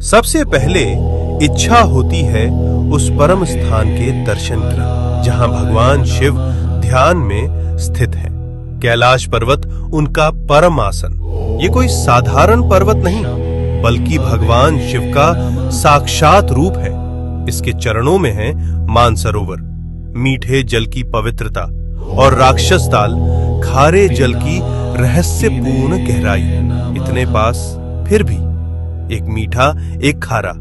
सबसे पहले इच्छा होती है उस परम स्थान के दर्शन की जहां भगवान शिव ध्यान में स्थित है। कैलाश पर्वत उनका परम आसन। ये कोई साधारण पर्वत नहीं बल्कि भगवान शिव का साक्षात रूप है। इसके चरणों में है मानसरोवर, मीठे जल की पवित्रता, और राक्षस ताल, खारे जल की रहस्यपूर्ण गहराई। इतने पास फिर भी एक मीठा एक खारा,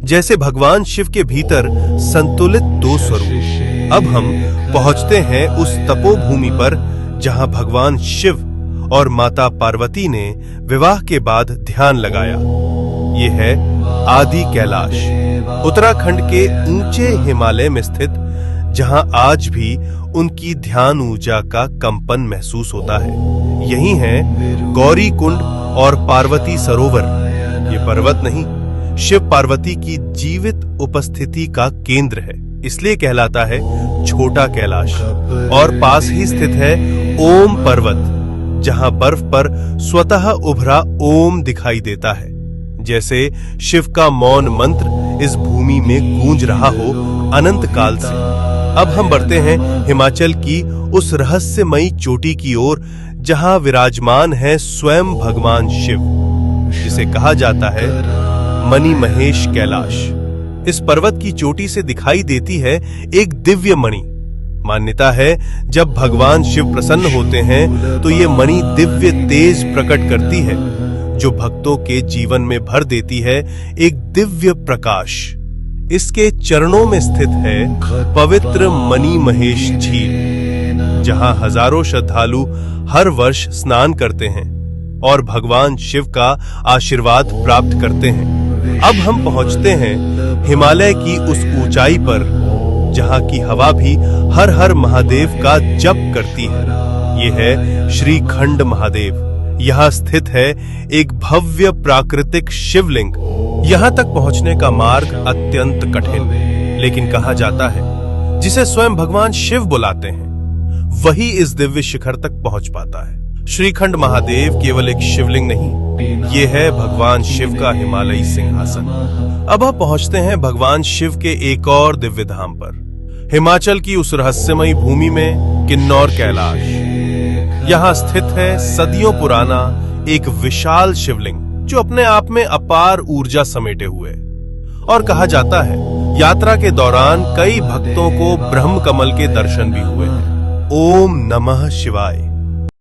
जैसे भगवान शिव के भीतर संतुलित दो स्वरूप। अब हम पहुंचते हैं उस तपोभूमि पर जहां भगवान शिव और माता पार्वती ने विवाह के बाद ध्यान लगाया। ये है आदि कैलाश, उत्तराखंड के ऊंचे हिमालय में स्थित, जहां आज भी उनकी ध्यान ऊर्जा का कंपन महसूस होता है। यही है गौरी कुंड और पार्वती सरोवर। ये पर्वत नहीं, शिव पार्वती की जीवित उपस्थिति का केंद्र है, इसलिए कहलाता है छोटा कैलाश। और पास ही स्थित है ओम पर्वत, जहां बर्फ पर स्वतः उभरा ओम दिखाई देता है, जैसे शिव का मौन मंत्र इस भूमि में गूंज रहा हो अनंत काल से। अब हम बढ़ते हैं हिमाचल की उस रहस्यमयी चोटी की ओर जहां विराजमान है स्वयं भगवान शिव, जिसे कहा जाता है मणि महेश कैलाश। इस पर्वत की चोटी से दिखाई देती है एक दिव्य मणि। मान्यता है जब भगवान शिव प्रसन्न होते हैं तो ये मणि दिव्य तेज प्रकट करती है, जो भक्तों के जीवन में भर देती है एक दिव्य प्रकाश। इसके चरणों में स्थित है पवित्र मणि महेश झील, जहां हजारों श्रद्धालु हर वर्ष स्नान करते हैं और भगवान शिव का आशीर्वाद प्राप्त करते हैं। अब हम पहुंचते हैं हिमालय की उस ऊंचाई पर जहां की हवा भी हर हर महादेव का जप करती है। ये है श्रीखंड महादेव। यहाँ स्थित है एक भव्य प्राकृतिक शिवलिंग। यहाँ तक पहुंचने का मार्ग अत्यंत कठिन, लेकिन कहा जाता है जिसे स्वयं भगवान शिव बुलाते हैं वही इस दिव्य शिखर तक पहुंच पाता है। श्रीखंड महादेव केवल एक शिवलिंग नहीं, ये है भगवान शिव का हिमालयी सिंहासन। अब हम पहुंचते हैं भगवान शिव के एक और दिव्य धाम पर, हिमाचल की उस रहस्यमयी भूमि में किन्नौर कैलाश। यहाँ स्थित है सदियों पुराना एक विशाल शिवलिंग, जो अपने आप में अपार ऊर्जा समेटे हुए। और कहा जाता है यात्रा के दौरान कई भक्तों को ब्रह्म कमल के दर्शन भी हुए हैं। ओम नमः शिवाय।